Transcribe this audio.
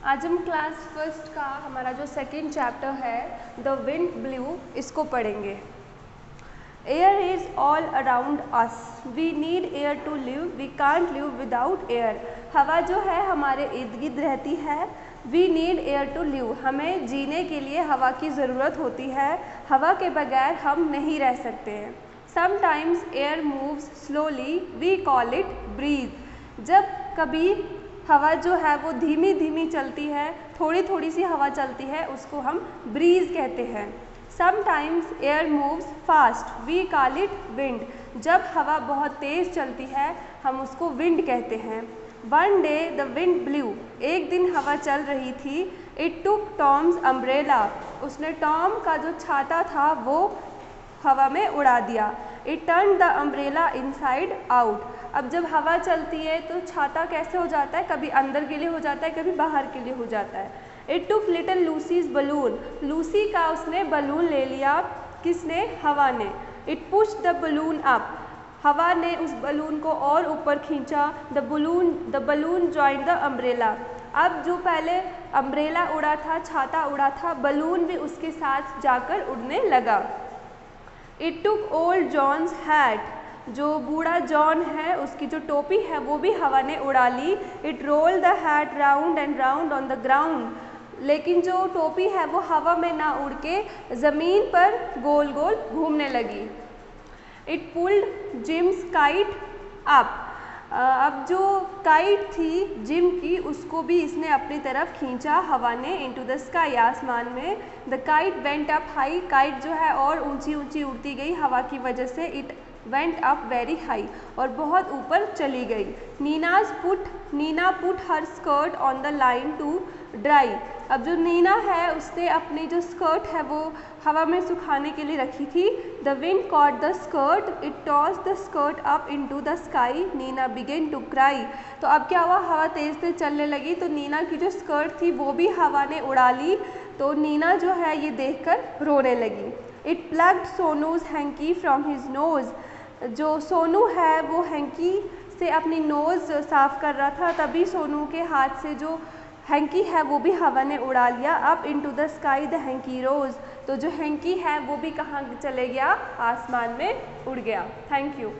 आज हम class first का हमारा जो सेकेंड चैप्टर है द विंड ब्लू इसको पढ़ेंगे। Air is all around us, we need air to live, we can't live without air. हवा जो है हमारे इर्द गिर्द रहती है। We need air to live, हमें जीने के लिए हवा की ज़रूरत होती है। हवा के बगैर हम नहीं रह सकते हैं। Sometimes air moves slowly, we call it breeze. जब कभी हवा जो है वो धीमी धीमी चलती है, थोड़ी थोड़ी सी हवा चलती है, उसको हम ब्रीज कहते हैं। Sometimes air moves fast, we call it wind. जब हवा बहुत तेज़ चलती है हम उसको विंड कहते हैं। One day the wind blue, एक दिन हवा चल रही थी। इट टुक टॉम्स अम्ब्रेला, उसने टॉम का जो छाता था वो हवा में उड़ा दिया। It turn the umbrella inside out. अब जब हवा चलती है तो छाता कैसे हो जाता है, कभी अंदर के लिए हो जाता है, कभी बाहर के लिए हो जाता है। It took little Lucy's balloon, Lucy का उसने बलून ले लिया। किसने? हवा ने। It push the balloon up, हवा ने उस बलून को और ऊपर खींचा। The balloon join the umbrella. अब जो पहले अम्ब्रेला उड़ा था, छाता उड़ा था, बलून भी उसके साथ जाकर उड़ने लगा। It took old John's hat, जो बूढ़ा जॉन है उसकी जो टोपी है वो भी हवा ने उड़ा ली। It roll the hat round and round on the ground, लेकिन जो टोपी है वो हवा में ना उड़ के ज़मीन पर गोल गोल घूमने लगी। It pulled Jim's kite up, अब जो काइट थी जिम की उसको भी इसने अपनी तरफ खींचा हवा ने, इनटू द स्काई, आसमान में। The kite went up high, kite जो है और ऊंची ऊंची उड़ती गई हवा की वजह से। It went up very high, और बहुत ऊपर चली गई। Nina put her skirt on the line to dry, अब जो नीना है उसने अपनी जो स्कर्ट है वो हवा में सुखाने के लिए रखी थी। The wind caught the skirt, it tossed the skirt up into the sky, Nina began to cry. तो अब क्या हुआ, हवा तेज़ तेज़ चलने लगी तो नीना की जो स्कर्ट थी वो भी हवा ने उड़ा ली। तो नीना जो है ये देखकर रोने लगी। It plugged Sonu's hanky from his nose, जो सोनू है वो हैंकी से अपनी नोज़ साफ़ कर रहा था, तभी सोनू के हाथ से जो हैंकी है वो भी हवा ने उड़ा लिया। Up into the sky the hanky rose, तो जो हैंकी है वो भी कहाँ चले गया, आसमान में उड़ गया। Thank you.